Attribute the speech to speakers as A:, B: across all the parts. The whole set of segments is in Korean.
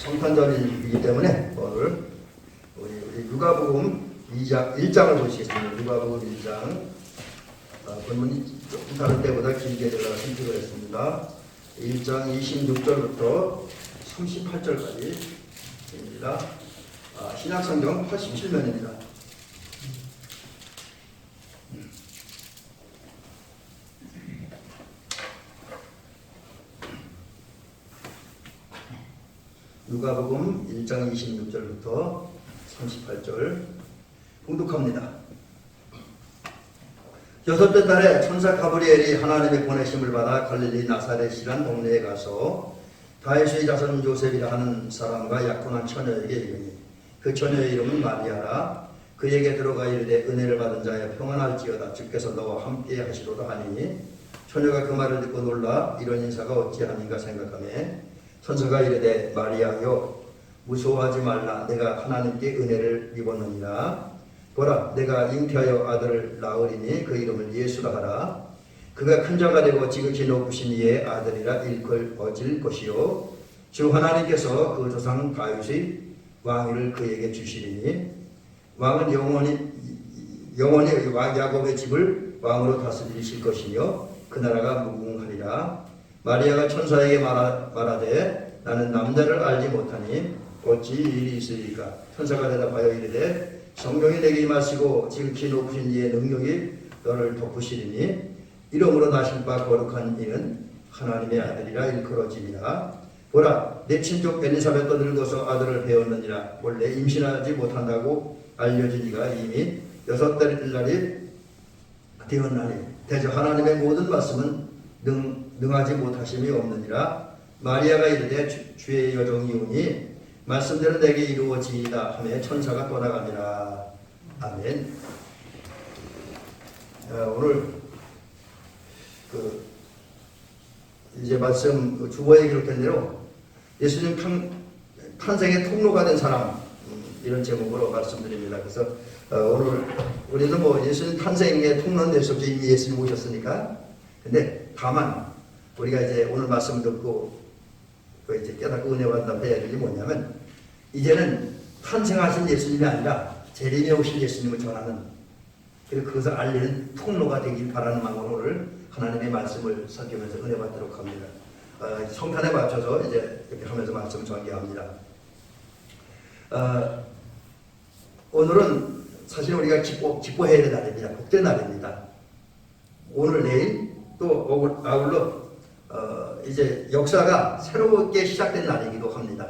A: 성탄절이기 때문에 오늘 우리 누가복음 1장을 보시겠습니다. 누가복음 1장 본문이 조금 다른 때보다 길게 제가 선택을 했습니다. 1장 26절부터 38절까지입니다. 신약성경 87면입니다. 누가복음 1장 26절부터 38절 봉독합니다. 여섯째 달에 천사 가브리엘이 하나님의 보내심을 받아 갈릴리 나사렛이란 동네에 가서 다윗의 자손 요셉이라 하는 사람과 약혼한 처녀에게 이르니 그 처녀의 이름은 마리아라. 그에게 들어가 이르되 은혜를 받은 자여 평안할지어다. 주께서 너와 함께 하시로다 하니 처녀가 그 말을 듣고 놀라 이런 인사가 어찌함인가 생각하며 천사가 이르되 마리아여 무서워하지 말라. 내가 하나님께 은혜를 입었느니라. 보라 내가 잉태하여 아들을 낳으리니 그 이름을 예수라 하라. 그가 큰 자가 되고 지극히 높으신 이의 아들이라 일컬어질 것이요 주 하나님께서 그 조상 다윗의 왕위를 그에게 주시리니 왕은 영원히 야곱의 집을 왕으로 다스리실 것이며 그 나라가 무궁하리라. 마리아가 천사에게 말하되 나는 남자를 알지 못하니 어찌 일이 있으리까. 천사가 대답하여 이르되 성령이 내게 임하시고 지극히 높으신 이의 능력이 너를 덮으시리니 이름으로 나실 바 거룩한 이는 하나님의 아들이라 일컬어지니라. 보라 내 친족 엘리사벳도 늙어서 아들을 배웠느니라. 원래 임신하지 못한다고 알려진 이가 이미 6달이 되었나니 대저 하나님의 모든 말씀은 능하지 못하심이 없느니라. 마리아가 이르되 주의 여종이 오니 말씀대로 내게 이루어지이다 하며 천사가 떠나가니라. 아멘. 오늘 이제 말씀 주보에 기록된 대로 예수님 탄생의 통로가 된 사람 이런 제목으로 말씀드립니다. 그래서 오늘 우리는 예수님 탄생의 통로는 될 수 없죠. 이미 예수님 오셨으니까. 근데 다만 우리가 이제 오늘 말씀을 듣고 이제 깨닫고 은혜 받는다 해야 될 일이 뭐냐면 이제는 탄생하신 예수님이 아니라 재림에 오신 예수님을 전하는 그리고 그것을 알리는 통로가 되길 바라는 마음으로 오늘 하나님의 말씀을 살피면서 은혜 받도록 합니다. 성탄에 맞춰서 이제 이렇게 하면서 말씀을 전개합니다. 오늘은 사실 우리가 기뻐해야 될 날입니다. 복된 날입니다. 오늘 내일 또 아울러 이제 역사가 새롭게 시작된 날이기도 합니다.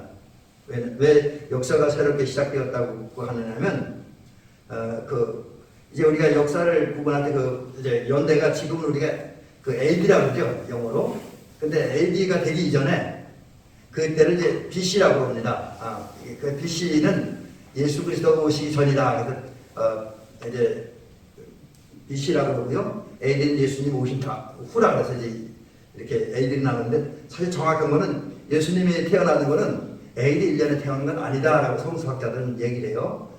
A: 왜 역사가 새롭게 시작되었다고 하느냐면 이제 우리가 역사를 구분할 때 이제 연대가 지금은 우리가 AD라고 그러죠, 영어로. 근데 AD가 되기 이전에 그때를 이제 BC라고 합니다. 그 BC는 예수 그리스도가 오시기 전이다. 그래서 이제 BC라고 그러고요. AD는 예수님 오신 후라 그래서 이제 이렇게 AD를 나누는데 사실 정확한 거는 예수님이 태어나는 거는 AD 1년에 태어난 건 아니다라고 성서학자들은 얘기를 해요.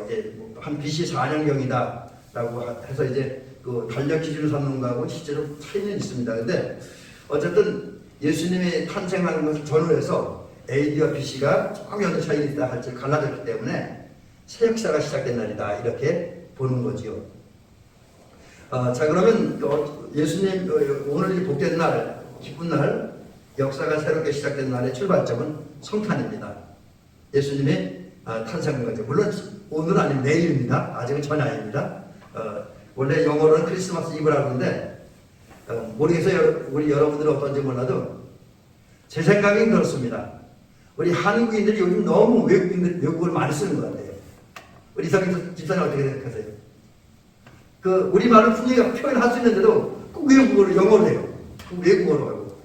A: 이제 한 BC 4년경이다 라고 해서 이제 그 달력 기준을 삼는 거하고 실제로 차이는 있습니다. 근데 어쨌든 예수님이 탄생하는 것을 전후해서 AD와 BC가 조금 연도 차이가 있다 할지 갈라졌기 때문에 새 역사가 시작된 날이다 이렇게 보는 거지요. 자 그러면 예수님 오늘 이 복된 날, 기쁜 날, 역사가 새롭게 시작된 날의 출발점은 성탄입니다. 예수님이 탄생한 거죠. 물론 오늘 아니면 내일입니다. 아직은 전혀 아닙니다. 원래 영어로는 크리스마스 이브라고 하는데 모르겠어요. 우리 여러분들은 어떤지 몰라도 제 생각엔 그렇습니다. 우리 한국인들이 요즘 너무 외국어를 많이 쓰는 것 같아요. 우리 이상희 집사님 어떻게 생각하세요? 우리말을 분명히 표현할 수 있는데도 꼭 외국어를 영어로 해요. 외국어로 하고.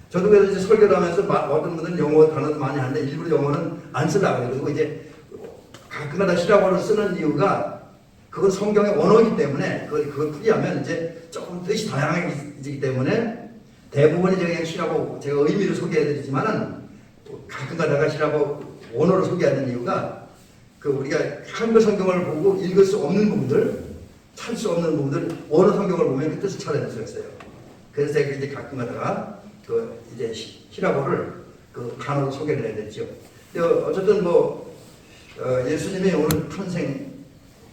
A: 저도 그래서 이제 설교를 하면서 어떤 분들은 영어 단어도 많이 하는데 일부러 영어는 안 쓰려고 해요. 그리고 이제 가끔가다 히라보를 쓰는 이유가 그건 성경의 원어이기 때문에 그걸 풀이하면 이제 조금 뜻이 다양해지기 때문에 대부분이 그냥 히라보 제가 의미를 소개해드리지만은 가끔가다가 히라보 원어를 소개하는 이유가 우리가 한글 성경을 보고 읽을 수 없는 부분들, 찾을 수 없는 부분들, 원어 성경을 보면 그 뜻을 찾아낼 수 있어요. 그래서 제가 이제 가끔가다가 이제 히라보를 그 단어로 소개를 해야 되죠. 어쨌든 뭐 예수님이 오늘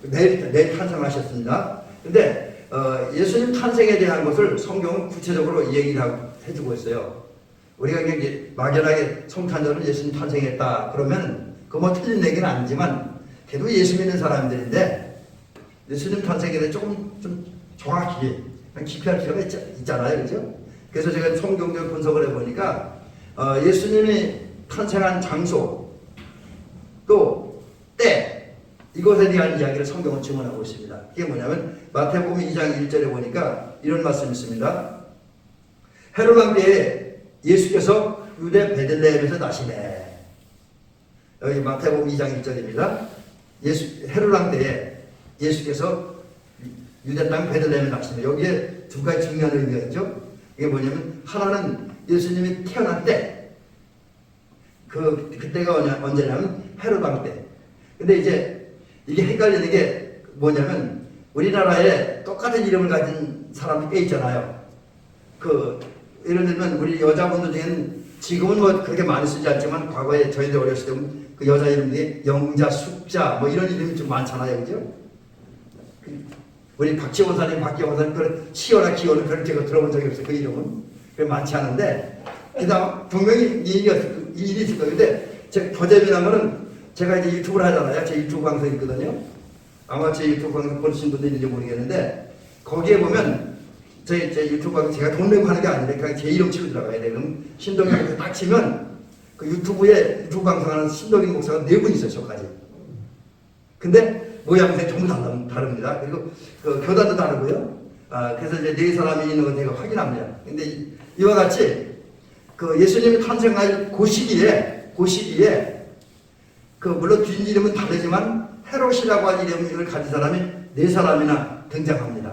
A: 내일 탄생하셨습니다. 근데 예수님 탄생에 대한 것을 성경은 구체적으로 얘기를 해주고 있어요. 우리가 이제 막연하게 성탄절은 예수님 탄생했다 그러면 그 뭐 틀린 얘기는 아니지만 그래도 예수 믿는 사람들인데 예수님 탄생에 대해 조금 좀 정확히 깊이 할 필요가 있잖아요, 그죠? 그래서 제가 성경적 분석을 해보니까 예수님이 탄생한 장소 또 때 이것에 대한 이야기를 성경은 증언하고 있습니다. 그게 뭐냐면 마태복음 2장 1절에 보니까 이런 말씀이 있습니다. 헤롯 왕 때에 예수께서 유대 베들레헴에서 나시네. 여기 마태복음 2장 1절입니다. 헤롯 왕 때에 예수께서 유대 땅 베들레헴에 나시네. 여기에 두 가지 중요한 의미가 있죠. 이게 뭐냐면 하나는 예수님이 태어난 때, 그때가 언제냐면 헤롯 왕 때. 근데 이제 이게 헷갈리는 게 뭐냐면 우리나라에 똑같은 이름을 가진 사람이 꽤 있잖아요. 예를 들면 우리 여자분들 중에는 지금은 뭐 그렇게 많이 쓰지 않지만 과거에 저희들 어렸을 때는 그 여자 이름들이 영자, 숙자 뭐 이런 이름이 좀 많잖아요, 그죠? 우리 박지원 사님, 박기원 사님 그런 시어나 기원은 그런 제가 들어본 적이 없어요. 그 이름은 많지 않은데 그다음 분명히 이 일이 있을 거예요. 근데 제가 더 재미난 거는 제가 이제 유튜브를 하잖아요. 제 유튜브 방송이 있거든요. 아마 제 유튜브 방송 보신 분도 있는지 모르겠는데 거기에 보면 제 유튜브 방송 제가 돈 내고 하는 게 아니니까 제 이름 치고 들어가야 돼요. 그럼 신동엽 딱 치면 그 유튜브에 유튜브 방송하는 신동엽 목사가 4분 있어요. 저까지. 근데 모양새 전부 다릅니다. 그리고 그 교단도 다르고요. 그래서 이제 4사람이 있는 거 제가 확인합니다. 근데 이와 같이 그 예수님이 탄생할 그 시기에 물론 뒷 이름은 다르지만 헤롯이라고 하는 이름을 가진 사람이 4사람이나 등장합니다.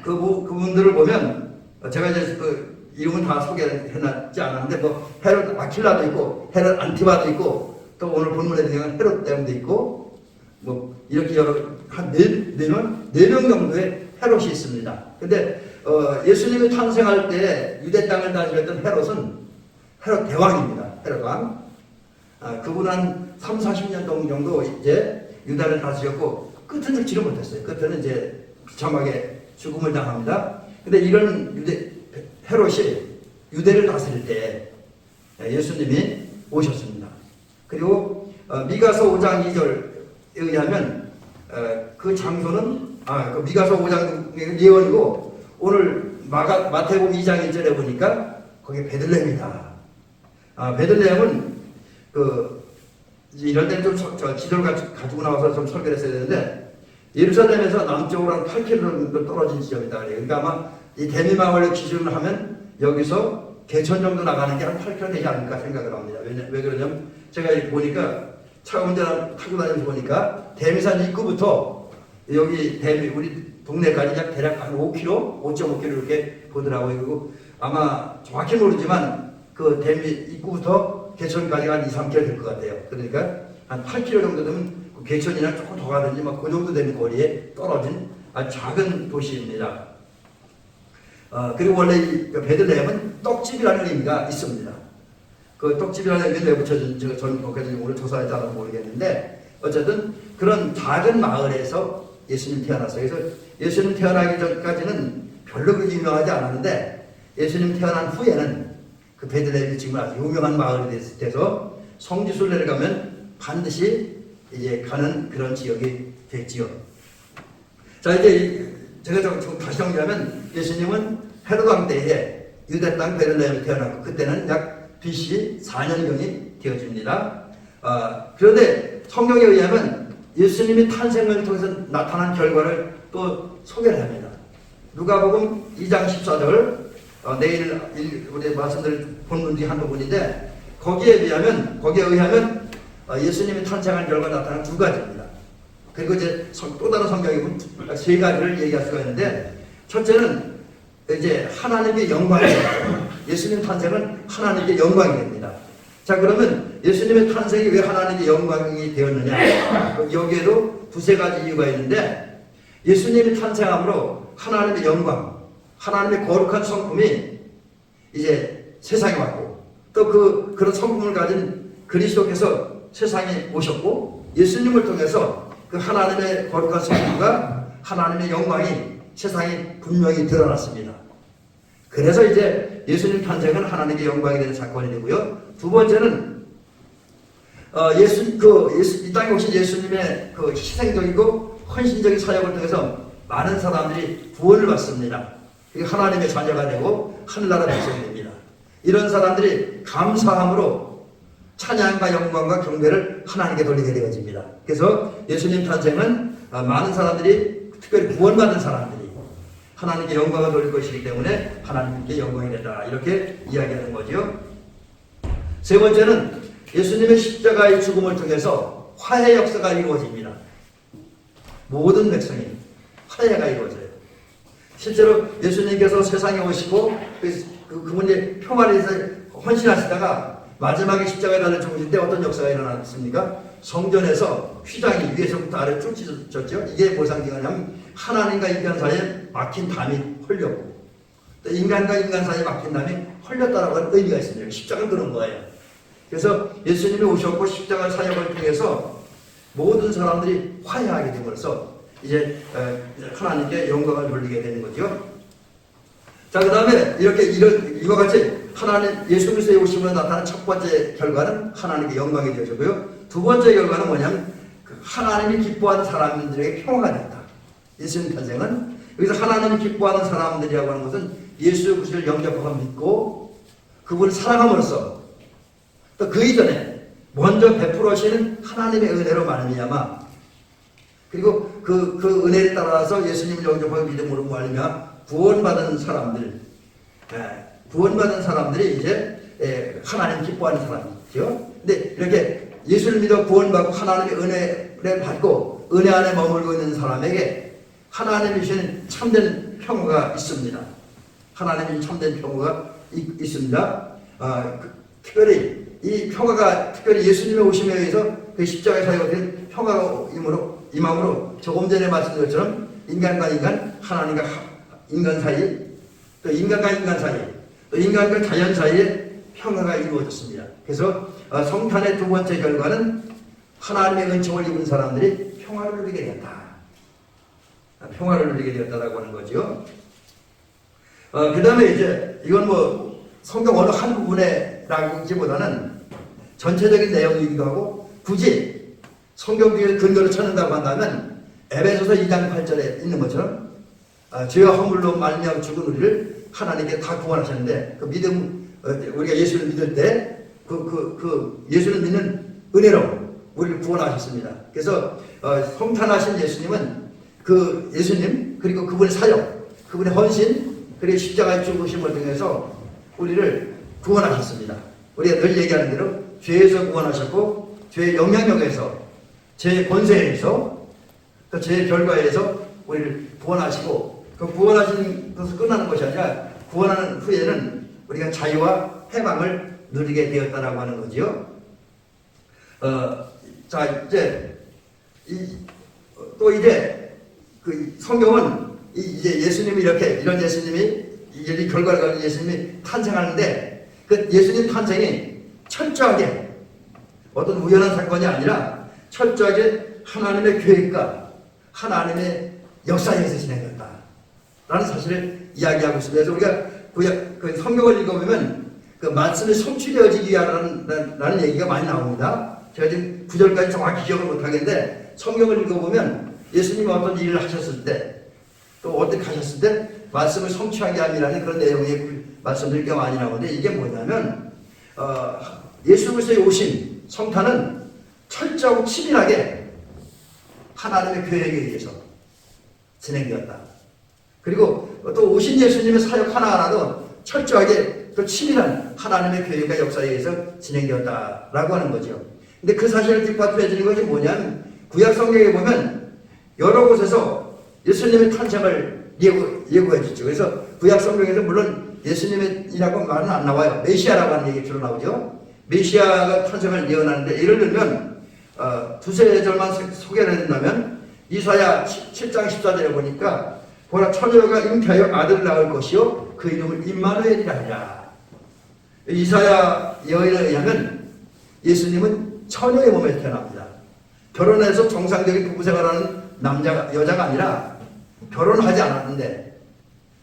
A: 그분들을 보면 제가 이제 그 이름은 다 소개해놨지 않았는데 뭐 헤롯 아킬라도 있고 헤롯 안티바도 있고 또 오늘 본문에 등장한 헤롯 대왕도 있고 뭐 이렇게 한 4명 정도의 헤롯이 있습니다. 근데 예수님이 탄생할 때 유대 땅을 다스렸던 헤롯은 헤롯 대왕입니다. 헤롯 왕. 그분은 한 30-40년 정도 이제 유다를 다스렸고 끝은 죽지를 못했어요. 끝에는 이제 비참하게 죽음을 당합니다. 근데 이런 헤롯이 유대를 다스릴 때 예수님이 오셨습니다. 그리고 미가서 5장 2절에 의하면 그 장소는 그 미가서 5장의 예언이고 오늘 마태복음 2장 1절에 보니까 거기 베들레헴이다. 베들레헴은 이럴 때는 좀 지도를 가지고 나와서 좀 설계를 했어야 되는데 예루살렘에서 남쪽으로 한 8km 정도 떨어진 지역이다. 그러니까 아마 이 대미마을을 기준으로 하면 여기서 개천 정도 나가는 게 한 8km 되지 않을까 생각을 합니다. 왜 그러냐면 제가 이렇게 보니까 차 운전 타고 다니면서 보니까 대미산 입구부터 여기 우리 동네까지 약 대략 한 5km, 5.5km 이렇게 보더라고요. 그리고 아마 정확히 모르지만 그 대미 입구부터 개천까지가 한 2-3km 될 것 같아요. 그러니까 한 8km 정도 되면 그 개천이나 조금 더 가든지 막 그 정도 되는 거리에 떨어진 아주 작은 도시입니다. 그리고 원래 이 베들레헴은 떡집이라는 의미가 있습니다. 그 떡집이라는 의미를 왜 붙여준 저는 거기까지 오늘 조사하지 않아서 모르겠는데 어쨌든 그런 작은 마을에서 예수님 태어났어요. 그래서 예수님 태어나기 전까지는 별로 그렇게 유명하지 않았는데 예수님 태어난 후에는 그 베들레헴이 지금 아주 유명한 마을이 돼서 성지순례를 가면 반드시 이제 가는 그런 지역이 됐지요. 자, 이제 제가 좀 다시 정리하면 예수님은 헤롯 왕 때에 유대 땅 베들레헴에 태어났고 그때는 약 BC 4년경이 되어집니다. 그런데 성경에 의하면 예수님이 탄생을 통해서 나타난 결과를 또 소개를 합니다. 누가복음 2장 14절 내일 우리 말씀드릴 본문 중에 한 부분인데 거기에 의하면 예수님이 탄생한 결과 나타난 2가지입니다. 그리고 이제 또 다른 성경에 보면 3가지를 얘기할 수가 있는데 첫째는 이제 하나님의 영광이에요. 예수님 탄생은 하나님의 영광이 됩니다. 자, 그러면 예수님의 탄생이 왜 하나님의 영광이 되었느냐? 여기에도 2-3가지 이유가 있는데 예수님이 탄생함으로 하나님의 영광, 하나님의 거룩한 성품이 이제 세상에 왔고 또 그런 성품을 가진 그리스도께서 세상에 오셨고 예수님을 통해서 그 하나님의 거룩한 성품과 하나님의 영광이 세상에 분명히 드러났습니다. 그래서 이제 예수님 탄생은 하나님의 영광이 되는 사건이 되고요. 두 번째는 이 땅에 오신 예수님의 그 희생적이고 헌신적인 사역을 통해서 많은 사람들이 구원을 받습니다. 하나님의 자녀가 되고 하늘나라 백성이 됩니다. 이런 사람들이 감사함으로 찬양과 영광과 경배를 하나님께 돌리게 되어집니다. 그래서 예수님 탄생은 많은 사람들이 특별히 구원받은 사람들이 하나님께 영광을 돌릴 것이기 때문에 하나님께 영광이 된다. 이렇게 이야기하는 거죠. 세 번째는 예수님의 십자가의 죽음을 통해서 화해 역사가 이루어집니다. 모든 백성이 화해가 이루어져요. 실제로 예수님께서 세상에 오시고 그분이 평화를 위해서 헌신하시다가 마지막에 십자가에 달려 죽으실 때 어떤 역사가 일어났습니까? 성전에서 휘장이 위에서부터 아래 쭉 찢어졌죠. 이게 뭘 상징하냐면 하나님과 인간 사이에 막힌 담이 헐렸고 또 인간과 인간 사이에 막힌 담이 헐렸다라고 하는 의미가 있습니다. 십자가는 그런 거예요. 그래서 예수님이 오셨고 십자가 사역을 통해서 모든 사람들이 화해하게 됨으로써 이제 하나님께 영광을 돌리게 되는 거죠. 자, 그 다음에 이와 같이 하나님 예수 그리스도의 오심으로 나타난 첫 번째 결과는 하나님께 영광이 되어졌고요. 두 번째 결과는 뭐냐면 하나님이 기뻐하는 사람들에게 평화가 됐다. 예수님 탄생은 여기서 하나님이 기뻐하는 사람들이라고 하는 것은 예수 그리스도를 영접하고 믿고 그분을 사랑함으로써 또 그 이전에 먼저 베풀어 오시는 하나님의 은혜로 말미암아 그리고 그 은혜에 따라서 예수님을 영접하고 믿음으로 말미암아 구원받은 사람들이 이제 하나님 기뻐하는 사람이죠. 근데 이렇게 예수를 믿어 구원받고 하나님의 은혜를 받고 은혜 안에 머물고 있는 사람에게 하나님이 주시는 참된 평화가 있습니다. 하나님이 참된 평화가 있습니다. 특별히 이 평화가 특별히 예수님의 오심에 의해서 그 십자가의 사역이 된 평화가 임함으로 조금 전에 말씀드린 것처럼 인간과 인간, 하나님과 인간 사이, 또 인간과 인간 사이, 또 인간과 자연 사이에 평화가 이루어졌습니다. 그래서 성탄의 두 번째 결과는 하나님의 은총을 입은 사람들이 평화를 누리게 되었다. 평화를 누리게 되었다라고 하는 거죠. 그 다음에 이제 이건 뭐 성경 어느 한 부분에라기보다는 전체적인 내용이기도 하고 굳이 성경 중에 근거를 찾는다고 한다면 에베소서 2장 8절에 있는 것처럼 죄와 허물로 말미암아 죽은 우리를 하나님께 다 구원하셨는데 그 믿음 우리가 예수를 믿을 때 그 예수를 믿는 은혜로 우리를 구원하셨습니다. 그래서 성탄하신 예수님은 그 예수님 그리고 그분의 사역 그분의 헌신 그리고 십자가의 죽으심을 통해서 우리를 구원하셨습니다. 우리가 늘 얘기하는 대로 죄에서 구원하셨고 죄의 영향력에서 죄의 권세에서 또 죄의 결과에서 우리를 구원하시고 그 구원하신 것을 끝나는 것이 아니라 구원하는 후에는 우리가 자유와 해방을 누리게 되었다라고 하는 거지요. 자 이제 그 성경은 이제 예수님이 이런 예수님이 이 결과를 가지고 예수님이 탄생하는데 그 예수님 탄생이 철저하게 어떤 우연한 사건이 아니라 철저하게 하나님의 계획과 하나님의 역사에 의해서 진행됐다라는 사실을 이야기하고 있습니다. 그래서 우리가 그 성경을 읽어보면 그 말씀이 성취되어지기 위하라는 얘기가 많이 나옵니다. 제가 지금 9절까지 정확히 기억을 못하겠는데 성경을 읽어보면 예수님이 어떤 일을 하셨을 때 또 어떻게 하셨을 때 말씀을 성취하게 함이라는 그런 내용의 말씀들이 많이 나오는데 이게 뭐냐면 예수 그리스도의 오심 성탄은 철저하고 치밀하게 하나님의 계획에 의해서 진행되었다. 그리고 또 오신 예수님의 사역 하나하나도 철저하게 또 치밀한 하나님의 계획과 역사에 의해서 진행되었다라고 하는 거죠. 근데 그 사실을 뒷받침해 주는 것이 뭐냐면 구약 성경에 보면 여러 곳에서 예수님의 탄생을 예고해 주죠. 그래서 구약 성경에서 물론 예수님이라고 말은 안 나와요. 메시아라고 하는 얘기 주로 나오죠. 메시아가 탄생을 예언하는데 예를 들면 두세 절만 소개를 해준다면 이사야 7장 14절에 보니까 보라 처녀가 잉태하여 아들을 낳을 것이요 그 이름을 임마누엘이라 하리라. 이사야 여인에 의하면 예수님은 처녀의 몸에서 태어납니다. 결혼해서 정상적인 부부 생활하는 여자가 아니라 결혼하지 않았는데,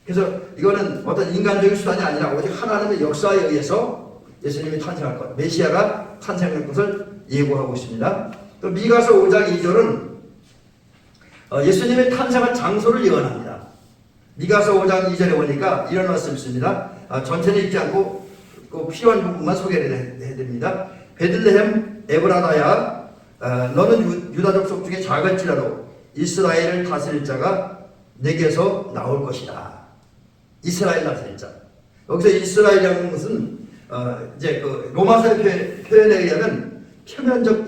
A: 그래서 이거는 어떤 인간적인 수단이 아니라 오직 하나님의 역사에 의해서 예수님이 탄생할 것, 메시아가 탄생할 것을 예고하고 있습니다. 또 미가서 5장 2절은 예수님의 탄생할 장소를 예언합니다. 미가서 5장 2절에 보니까 이런 말씀이 있습니다. 전체는 읽지 않고 그 필요한 부분만 소개를 해드립니다. 베들레헴 에브라다야, 너는 유다족 속 중에 작을지라도 이스라엘을 다스릴 자가 내게서 나올 것이다. 이스라엘 다스릴 자. 여기서 이스라엘이라는 것은 이제 그 로마서의 표현에 의하면 표면적,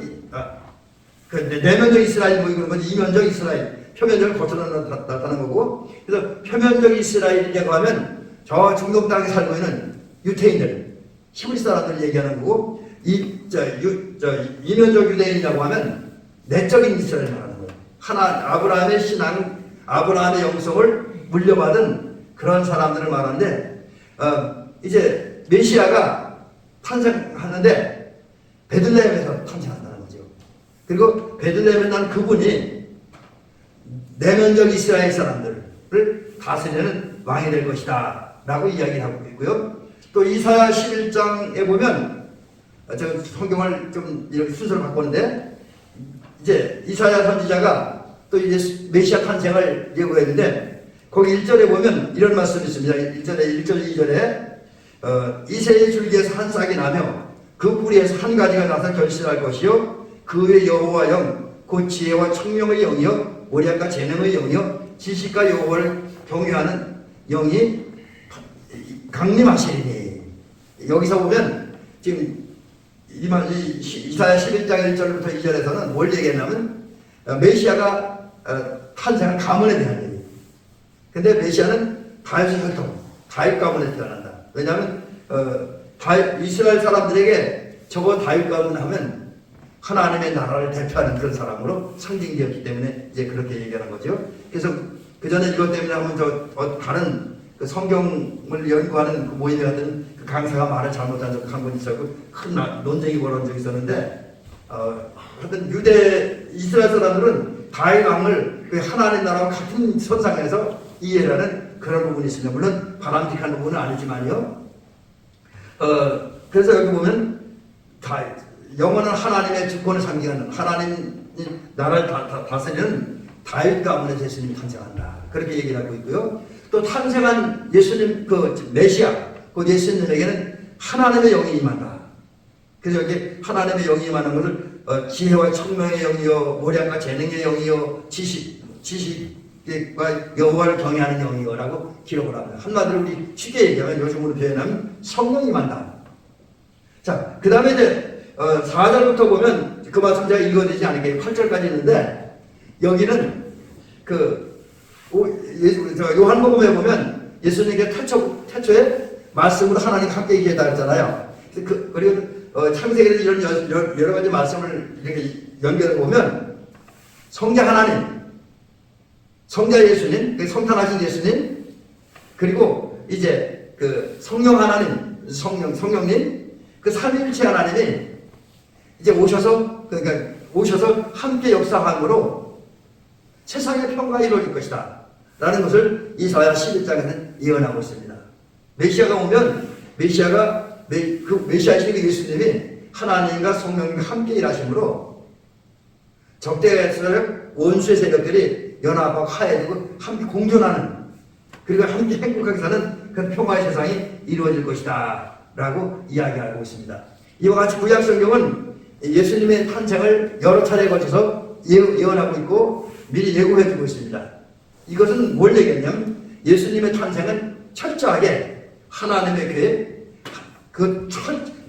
A: 내면적 이스라엘 뭐 이런 건지 이면적 이스라엘, 표면적을 거쳐서 나타나는 거고, 그래서 표면적 이스라엘이라고 하면 저 중동 땅에 살고 있는 유태인들, 히브리 사람들 얘기하는 거고, 이면적 유대인이라고 하면 내적인 이스라엘 말하는 거예요. 아브라함의 신앙, 아브라함의 영성을 물려받은 그런 사람들을 말하는데, 이제 메시아가 탄생하는데 베들레헴에서 탄생한다는 거죠. 그리고 베들레헴에 난 그분이 내면적 이스라엘 사람들을 다스리는 왕이 될 것이다 라고 이야기를 하고 있고요. 또 이사야 11장에 보면, 제가 성경을 좀 이렇게 순서를 바꿨는데, 이제 이사야 선지자가 또 이제 메시아 탄생을 예고했는데, 거기 1절에 보면 이런 말씀이 있습니다. 1절, 2절에 이새의 줄기에서 한 싹이 나며 그 뿌리에서 한 가지가 나서 결실할 것이요 그 외 여호와 영 곧 지혜와 청명의 영이요 모략과 재능의 영이요 지식과 여호와를 경외하는 영이 강림하시리니. 여기서 보면 지금 이사야 11장 1절부터 2절에서는 뭘 얘기했냐면 메시아가 탄생한 가문에 대한 얘기. 근데 메시아는 다윗의 혈통, 다윗 가문에서 태어난다. 왜냐하면 이스라엘 사람들에게 저거 다윗 가문 하면 하나님의 나라를 대표하는 그런 사람으로 상징되었기 때문에 이제 그렇게 얘기하는 거죠. 그래서 그 전에 이것 때문에 한번 다른 그 성경을 연구하는 그 모임에 갔던 그 강사가 말을 잘못한 적 한 번 있었고 큰 논쟁이 벌어진 적이 있었는데, 하여튼 이스라엘 사람들은 다윗 왕을 그 하나님 나라와 같은 선상에서 이해를 하는 그런 부분이 있습니다. 물론 바람직한 부분은 아니지만요. 그래서 여기 보면 영원한 하나님의 주권을 상징하는 하나님 나라를 다스리는 다윗 가문의 예수님이 탄생한다. 그렇게 얘기를 하고 있고요. 또 탄생한 예수님, 그 메시아, 그 예수님에게는 하나님의 영이 임한다. 그래서 여기 하나님의 영이 임하는 것을 지혜와 청명의 영이요, 모략과 재능의 영이요, 지식과 여호와를 경외하는 영이요라고 기록을 합니다. 한마디로 우리 쉽게 얘기하면, 요즘으로 표현하면 성령이 임한다. 자, 그 다음에 이제 4절부터 보면 그 말씀 제가 읽어드리지 않을게요. 8절까지 있는데, 여기는 요한복음에 보면 예수님께 태초에 말씀으로 하나님 함께 얘기했다 그랬잖아요. 그리고 창세기에서 이런 여러 가지 말씀을 이렇게 연결해 보면 성자 하나님, 성자 예수님, 성탄하신 예수님, 그리고 이제 그 성령 하나님, 성령님, 그 삼위일체 하나님이 이제 오셔서 함께 역사함으로 세상의 평화가 이루어질 것이다 라는 것을 이사야 11장에는 예언하고 있습니다. 메시아가 오면 메시아이신 예수님이 하나님과 성령님과 함께 일하심으로 적대 세력, 원수의 세력들이 연합하고 화해되고 함께 공존하는, 그리고 함께 행복하게 사는 그런 평화의 세상이 이루어질 것이다 라고 이야기하고 있습니다. 이와 같이 구약 성경은 예수님의 탄생을 여러 차례에 걸쳐서 예언하고 있고 미리 예고해주고 있습니다. 이것은 뭘 얘기했냐면 예수님의 탄생은 철저하게 하나님의 계획,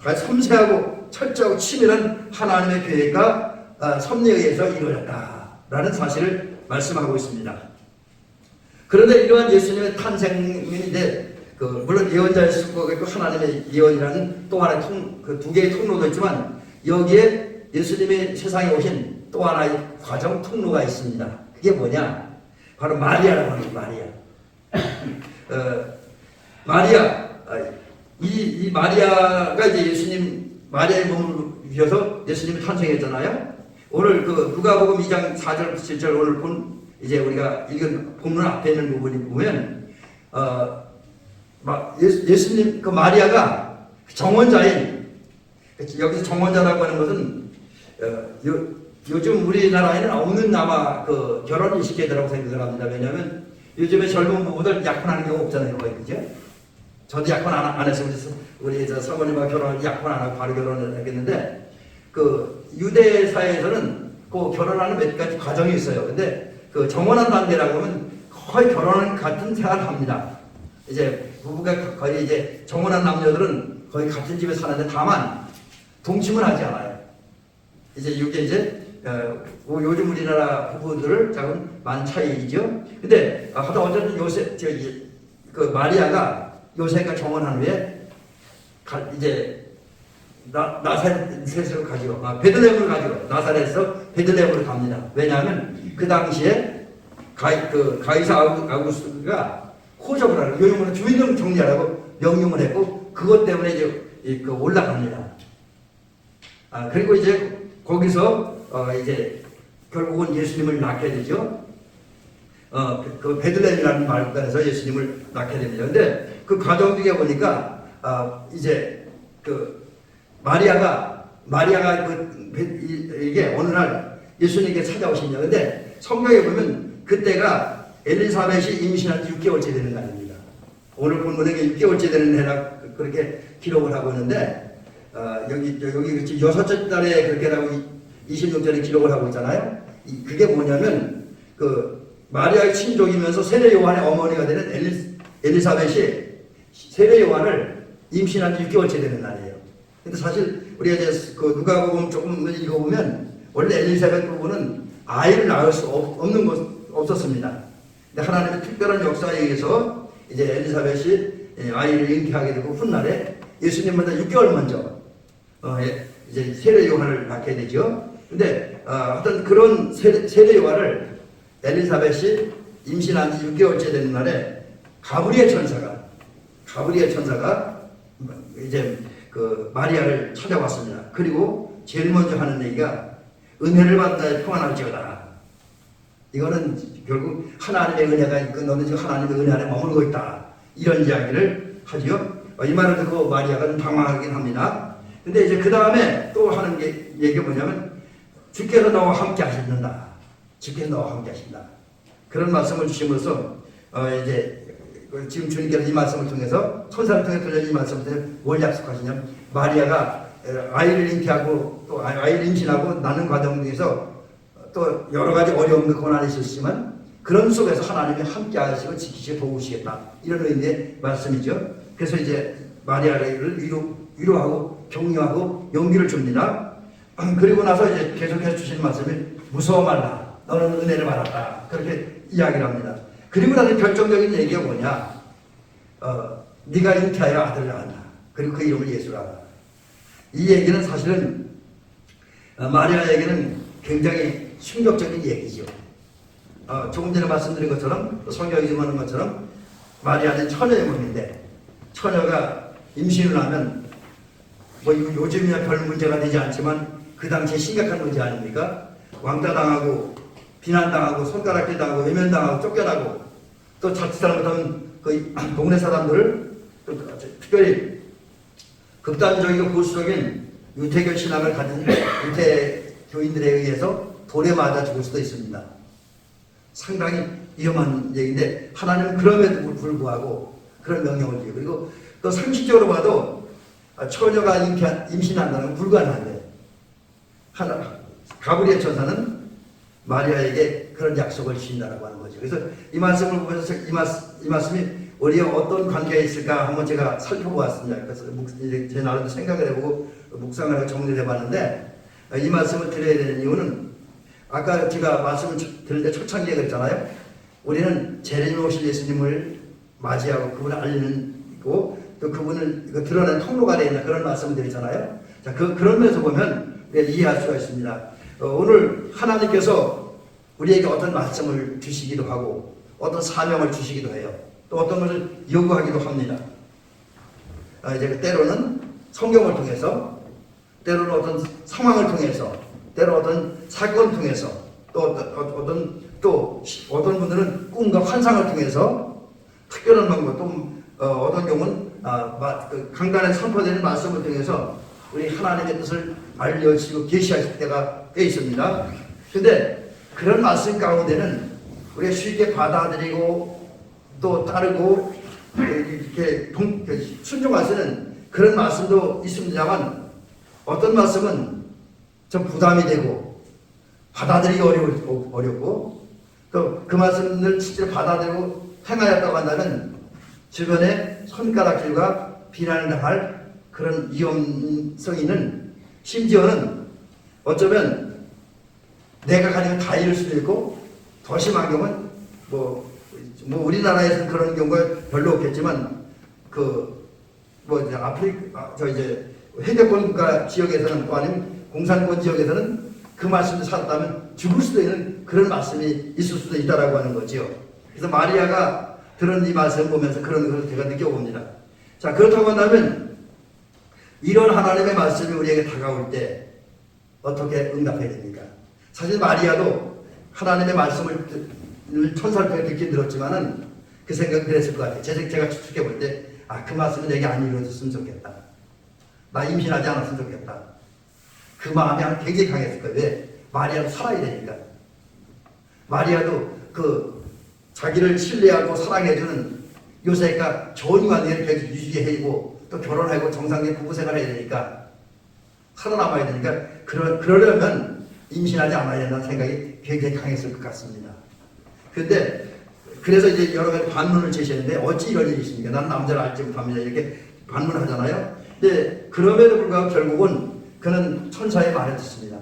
A: 섬세하고 철저하고 치밀한 하나님의 계획과 섭리에 의해서 이루어졌다라는 사실을 말씀하고 있습니다. 그런데 이러한 예수님의 탄생이 이제 물론 예언자의 수고가 있고 하나님의 예언이라는 또 하나의 두 개의 통로도 있지만, 여기에 예수님이 세상에 오신 또 하나의 과정 통로가 있습니다. 그게 뭐냐? 바로 마리아라고 하는 거예요. 마리아. 이 마리아가 이제 예수님, 마리아의 몸을 위해서 예수님이 탄생했잖아요. 오늘 그 누가복음 2장 4절 7절 오늘 본 이제 우리가 읽은 본문 앞에 있는 부분이 보면 예수님 그 마리아가 정원자인, 여기서 정원자라고 하는 것은 요즘 우리나라에는 없는 아마 그 결혼을 시켜야 되라고 생각을 합니다. 왜냐하면 요즘에 젊은 부부들 약혼하는 경우 없잖아요, 그죠? 저도 약혼 안 했어요. 우리 사모님과 결혼을 약혼 안 하고 바로 결혼을 했겠는데, 그 유대 사회에서는 그 결혼하는 몇 가지 과정이 있어요. 근데 그 정원한 단계라고 하면 거의 결혼은 같은 생활을 합니다. 이제 부부가 거의 이제 정원한 남녀들은 거의 같은 집에 사는데 다만 동침을 하지 않아요. 이제 이게 이제 요즘 우리나라 부부들을 작은 많은 차이죠. 근데 하여튼 어쨌든 요새 그 마리아가 요새가 정원한 후에 이제 나사렛으로 가지고 베들레헴을 가지고 나사렛에서 베들레헴으로 갑니다. 왜냐하면 그 당시에 가이사 아우구스가 호적을 하고 요즘은 주민등 정리하라고 명령을 했고 그것 때문에 이제 올라갑니다. 그리고 이제 거기서 이제 결국은 예수님을 낳게 되죠. 그 베들레헴이라는 마을간에서 예수님을 낳게 됩니다. 근데 그 과정 중에 보니까 이제 그 마리아가 이게 어느 날 예수님께 찾아오십니다. 근데 성경에 보면 그때가 엘리사벳이 임신한 지 6개월째 되는 날입니다. 오늘 본문에 6개월째 되는 해라 그렇게 기록을 하고 있는데 여기 지금 6째 달에 그렇게라고 26절에 기록을 하고 있잖아요. 그게 뭐냐면 그 마리아의 친족이면서 세례 요한의 어머니가 되는 엘리사벳이 세례 요한을 임신한 지 6개월째 되는 날이에요. 근데 사실 우리가 이제 그 누가복음 조금 읽어보면 원래 엘리사벳 부부는 아이를 낳을 수 없었습니다. 근데 하나님의 특별한 역사에 의해서 이제 엘리사벳이 아이를 잉태하게 되고 훗날에 예수님보다 6개월 먼저 이제 세례 요한을 낳게 되죠. 근데 하여튼 그런 세례 요한을 엘리사벳이 임신한 지 6개월째 되는 날에 가브리엘 천사가 이제 그 마리아를 찾아왔습니다. 그리고 제일 먼저 하는 얘기가 은혜를 받아 평안할지어다. 이거는 결국 하나님의 은혜가 있고 너는 지금 하나님의 은혜 안에 머물고 있다. 이런 이야기를 하지요. 이 말을 듣고 마리아가 좀 당황하긴 합니다. 근데 이제 그 다음에 또 하는 얘기가 뭐냐면 주께서 너와 함께 하신다. 주께서 너와 함께 하신다. 그런 말씀을 주심으로써 이제 지금 주님께서 이 말씀을 통해서 천사를 통해 들려준 이 말씀을 통해 뭘 약속하시냐면 마리아가 아이를 잉태하고 또 아이를 임신하고 낳는 과정 중에서 또 여러 가지 어려움과 고난이 있었지만 그런 속에서 하나님이 함께 하시고 지키시고 도우시겠다. 이런 의미의 말씀이죠. 그래서 이제 마리아를 위로하고 격려하고 용기를 줍니다. 그리고 나서 이제 계속해서 주시는 말씀이 무서워 말라. 너는 은혜를 받았다. 그렇게 이야기를 합니다. 그리고 나서 결정적인 얘기가 뭐냐? 네가 잉태하여 아들을 낳았다. 그리고 그 이름을 예수라 하라. 이 얘기는 사실은 마리아에게는 굉장히 충격적인 얘기죠. 조금 전에 말씀드린 것처럼 성경이 증언하는 것처럼 마리아는 처녀의 몸인데 처녀가 임신을 하면 뭐 요즘이야 별 문제가 되지 않지만 그 당시에 심각한 문제 아닙니까? 왕따당하고 비난당하고 손가락질 당하고 외면당하고 쫓겨나고 또 자칫 잘못하면 그 동네 사람들을 특별히 극단적이고 보수적인 유태교 신앙을 가진 유태교인들에 의해서 돌에 맞아 죽을 수도 있습니다. 상당히 위험한 얘기인데 하나님은 그럼에도 불구하고 그런 명령을 주고 그리고 또 상식적으로 봐도 처녀가 임신한다는 건 불가능한데 가브리엘 천사는 마리아에게 그런 약속을 주신다라고 하는 거죠. 그래서 이 말씀을 보면서 이 말씀이 우리의 어떤 관계에 있을까 한번 제가 살펴보았습니다. 그래서 제 나름대로 생각을 해보고 묵상을 하고 정리를 해봤는데 이 말씀을 드려야 되는 이유는 아까 제가 말씀을 드릴 때 초창기에 그랬잖아요. 우리는 재림에 오실 예수님을 맞이하고 그분을 알리고 또 그분을 드러내는 통로가 되는 그런 말씀을 드리잖아요. 자, 그런 면에서 보면 우리가 이해할 수가 있습니다. 오늘 하나님께서 우리에게 어떤 말씀을 주시기도 하고 어떤 사명을 주시기도 해요. 또 어떤 것을 요구하기도 합니다. 이제 때로는 성경을 통해서, 때로는 어떤 상황을 통해서, 때로 어떤 사건을 통해서, 또 어떤 분들은 꿈과 환상을 통해서 특별한 방법, 또 어떤 경우는 그 강단에 선포되는 말씀을 통해서 우리 하나님의 뜻을 알려주시고 계시하실 때가 꽤 있습니다. 근데 그런 말씀 가운데는 우리가 쉽게 받아들이고 또 따르고 이렇게 순종할 수 있는 그런 말씀도 있습니다만, 어떤 말씀은 좀 부담이 되고 받아들이기 어렵고 또 그 말씀을 실제로 받아들이고 행하였다고 한다면 주변에 손가락질과 비난을 당할 그런 위험성이 있는, 심지어는 어쩌면 내가 가진 다 잃을 수도 있고, 더 심한 경우는 뭐 우리나라에서는 그런 경우가 별로 없겠지만 아프리카 이제 해적권 국가 지역에서는, 또 아니면 공산권 지역에서는 그 말씀을 살았다면 죽을 수도 있는 그런 말씀이 있을 수도 있다라고 하는 거지요. 그래서 마리아가 들은 이 말씀을 보면서 그런 것을 제가 느껴봅니다. 자, 그렇다고 한다면 이런 하나님의 말씀이 우리에게 다가올 때 어떻게 응답해야 됩니까? 사실 마리아도 하나님의 말씀을 천사를 통해 듣긴 들었지만은 그 생각은 그랬을 것 같아요. 제가 추측해 볼 때, 그 말씀은 내게 안 이루어졌으면 좋겠다. 나 임신하지 않았으면 좋겠다. 그 마음이 굉장히 강했을 거예요. 왜? 마리아도 살아야 되니까. 마리아도 자기를 신뢰하고 사랑해주는 요셉과 좋은 관계를 계속 유지해주고 또 결혼하고 정상적인 부부생활을 해야 되니까, 살아남아야 되니까, 그러려면 임신하지 않아야 된다는 생각이 굉장히 강했을 것 같습니다. 그래서 이제 여러 가지 반문을 제시했는데, 어찌 이런 일이 있습니까? 나는 남자를 알지 못합니다. 이렇게 반문하잖아요. 근데 그럼에도 불구하고 결국은 그는 천사의 말을 듣습니다.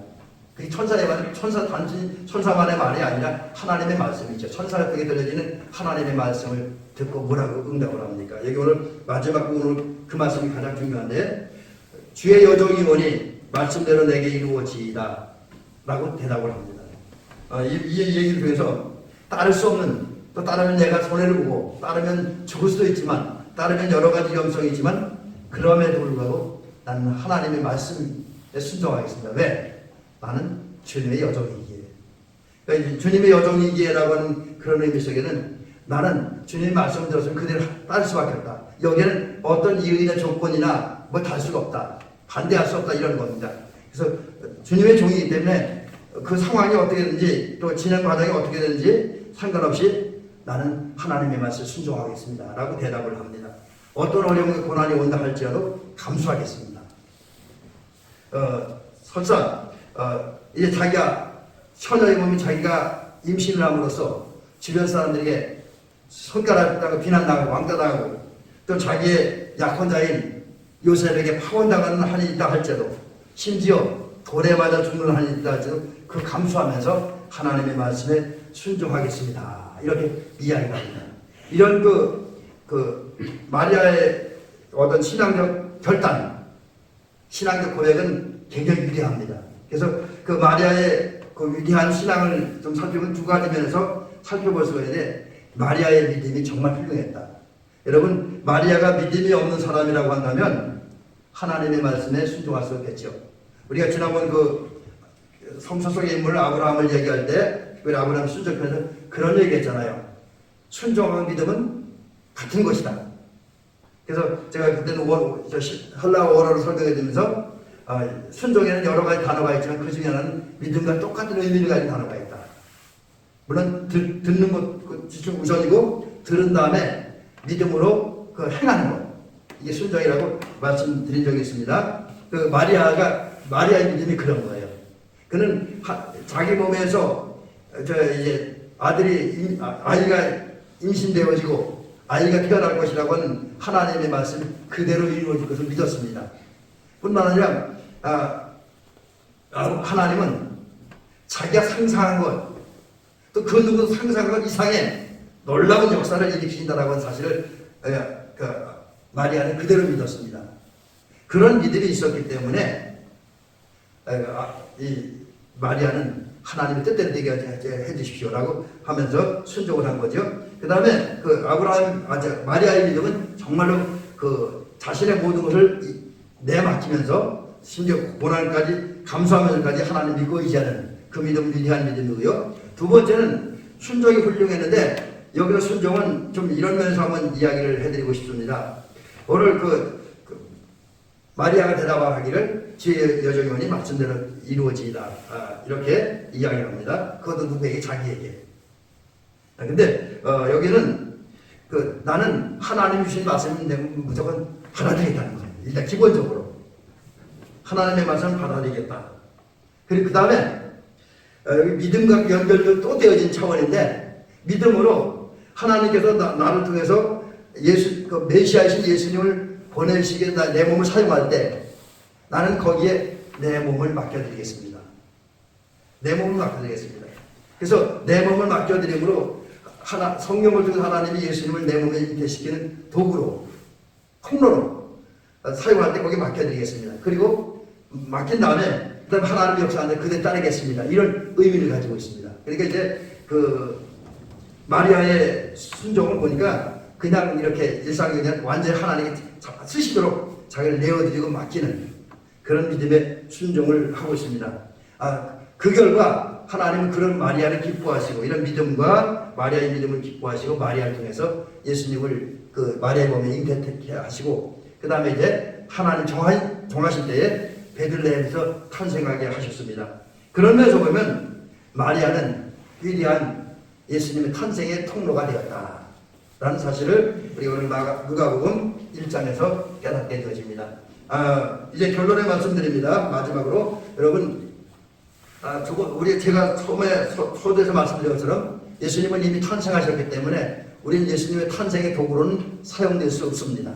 A: 그 천사의 말은 단지 천사만의 말이 아니라 하나님의 말씀이죠. 천사를 통해 들려지는 하나님의 말씀을 듣고 뭐라고 응답을 합니까? 여기 오늘 마지막 부분, 그 말씀이 가장 중요한데, 주의 여종이 오니 말씀대로 내게 이루어지이다 라고 대답을 합니다. 이 얘기를 통해서 따를 수 없는, 또 따르면 내가 손해를 보고 따르면 죽을 수도 있지만, 따르면 여러 가지 위험성이 있지만, 그럼에도 불구하고 나는 하나님의 말씀에 순종하겠습니다. 왜? 나는 주님의 여종이기에. 그러니까 주님의 여종이기에라고 하는 그런 의미 속에는 나는 주님의 말씀을 들었으면 그대로 따를 수밖에 없다. 여기에는 어떤 이의나 조건이나 달 수가 없다. 반대할 수 없다, 이런 겁니다. 그래서 주님의 종이기 때문에 그 상황이 어떻게 되는지, 또 진행 과정이 어떻게 되는지 상관없이 나는 하나님의 말씀을 순종하겠습니다 라고 대답을 합니다. 어떤 어려움과 고난이 온다 할지라도 감수하겠습니다. 설사 이제 자기가 처녀의 몸이 자기가 임신을 함으로써 주변 사람들에게 손가락당하고 비난당하고 왕따당하고, 또 자기의 약혼자인 요셉에게 파혼당하는 한이 있다 할지라도, 심지어 돌에 맞아 죽는 한이 있다 할지라도 그 감수하면서 하나님의 말씀에 순종하겠습니다 이렇게 이야기합니다. 이런 마리아의 어떤 신앙적 결단, 신앙적 고백은 굉장히 위대합니다. 그래서 그 마리아의 그 위대한 신앙을 좀 살펴보면 두 가지 면에서 살펴볼 수가 있는데, 마리아의 믿음이 정말 훌륭했다. 여러분, 마리아가 믿음이 없는 사람이라고 한다면 하나님의 말씀에 순종할 수 없겠죠. 우리가 지난번 성서 속의 인물 아브라함을 얘기할 때, 우리 아브라함 순종편에서 그런 얘기했잖아요. 순종과 믿음은 같은 것이다. 그래서 제가 그때는 헬라어 원어를 설명해드리면서 순종에는 여러 가지 단어가 있지만 그 중에 하나는 믿음과 똑같은 의미를 가진 단어가 있다. 물론 듣는 것 우선이고, 들은 다음에 믿음으로 행하는 것, 이게 순종이라고 말씀드린 적이 있습니다. 마리아의 믿음이 그런 거예요. 그는 자기 몸에서 이제 아이가 임신되어지고 아이가 태어날 것이라고 하는 하나님의 말씀 그대로 이루어질 것을 믿었습니다. 뿐만 아니라 하나님은 자기가 상상한 것, 또 그 누구도 상상한 것 이상의 놀라운 역사를 일으키신다라고 하는 사실을 마리아는 그대로 믿었습니다. 그런 믿음이 있었기 때문에 이 마리아는 하나님의 뜻대로 되게 해주십시오라고 하면서 순종을 한 거죠. 그 다음에 마리아의 믿음은 정말로 자신의 모든 것을 내맡기면서 심지어 고난까지 감수하면서까지 하나님 믿고 의지하는 그 믿음은 위대한 믿음이고요. 두 번째는 순종이 훌륭했는데 여기서 순종은 좀 이런 면에서 한번 이야기를 해드리고 싶습니다. 오늘 마리아가 대답하기를 주의 여정원이 말씀대로 이루어지이다. 이렇게 이야기합니다. 그것도 누구에게? 자기에게. 근데 여기는 나는 하나님이 주신 말씀을 내가 무조건 받아들이겠다는 거예요. 일단 기본적으로 하나님의 말씀을 받아들이겠다. 그리고 그 다음에 여기 믿음과 연결도 또 되어진 차원인데 믿음으로 하나님께서 나를 통해서 메시아이신 예수님을 보내시기에 내 몸을 사용할 때 나는 거기에 내 몸을 맡겨드리겠습니다. 내 몸을 맡겨드리겠습니다. 그래서 내 몸을 맡겨드림으로 성령을 통해서 하나님이 예수님을 내 몸에 임재시키는 도구로, 통로로 사용할 때 거기에 맡겨드리겠습니다. 그리고 맡긴 다음에 그 다음에 하나님의 역사하는데 그대 따르겠습니다. 이런 의미를 가지고 있습니다. 그러니까 이제 마리아의 순종을 보니까 그냥 이렇게 일상적인 완전히 하나님께 쓰시도록 자기를 내어드리고 맡기는 그런 믿음의 순종을 하고 있습니다. 그 결과 하나님은 그런 마리아를 기뻐하시고 이런 믿음과 마리아의 믿음을 기뻐하시고 마리아를 통해서 예수님을 마리아의 몸에 잉태케 하시고 그 다음에 이제 하나님 정하실 때에 베들레헴에서 탄생하게 하셨습니다. 그런 면에서 보면 마리아는 위대한 예수님의 탄생의 통로가 되었다 라는 사실을 우리 오늘 누가복음 1장에서 깨닫게 되어집니다. 이제 결론에 말씀드립니다. 마지막으로 여러분 제가 처음에 소대에서 말씀드린 것처럼 예수님은 이미 탄생하셨기 때문에 우리는 예수님의 탄생의 도구로는 사용될 수 없습니다.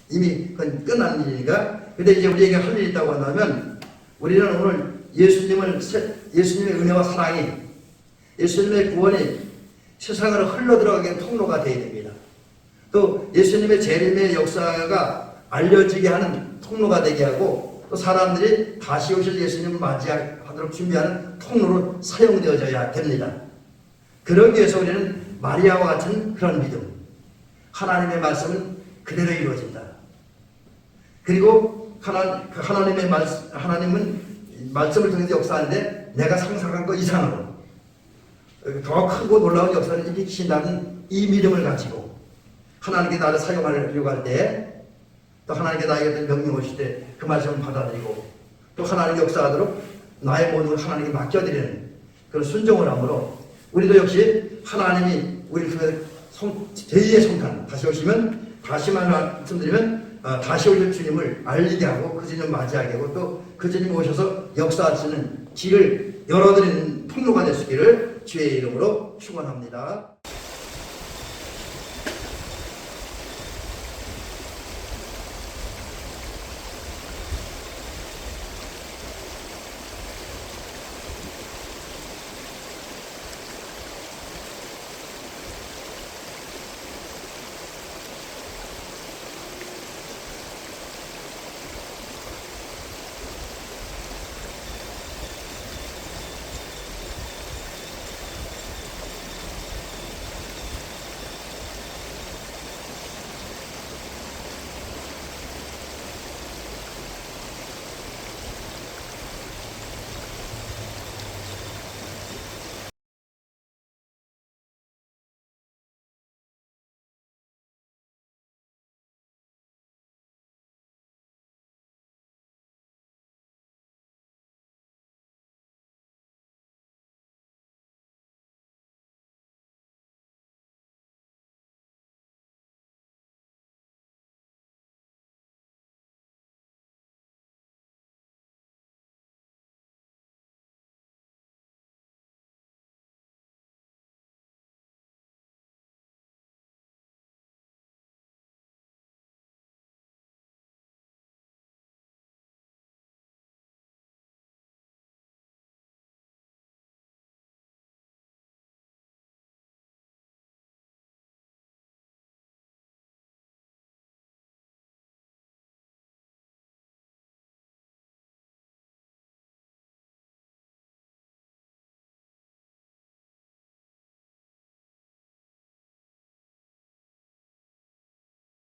A: 이미 그건 끝난 일이니까. 근데 이제 우리에게 할 일이 있다고 한다면 우리는 오늘 예수님의 은혜와 사랑이 예수님의 구원이 세상으로 흘러들어가게 통로가 되어야 됩니다. 또 예수님의 재림의 역사가 알려지게 하는 통로가 되게 하고 또 사람들이 다시 오실 예수님을 맞이하도록 준비하는 통로로 사용되어져야 됩니다. 그러기 위해서 우리는 마리아와 같은 그런 믿음, 하나님의 말씀은 그대로 이루어진다. 그리고 하나님은 말씀을 통해서 역사하는데 내가 상상한 것 이상으로 더 크고 놀라운 역사를 일으키신다는 이 믿음을 가지고 하나님께 나를 사용하려고 할 때 또 하나님께 나에게 명령 오실 때 그 말씀을 받아들이고 또 하나님 역사하도록 나의 모든 걸 하나님께 맡겨드리는 그런 순종을 함으로 우리도 역시 하나님이 우리를 통해 제2의 성탄 다시 오시면 다시 말씀드리면 다시 오실 주님을 알리게 하고 그 주님을 맞이하게 하고 또 그 주님이 오셔서 역사하시는 길을 열어드리는 통로가 되시기를 주의 이름으로 축원합니다.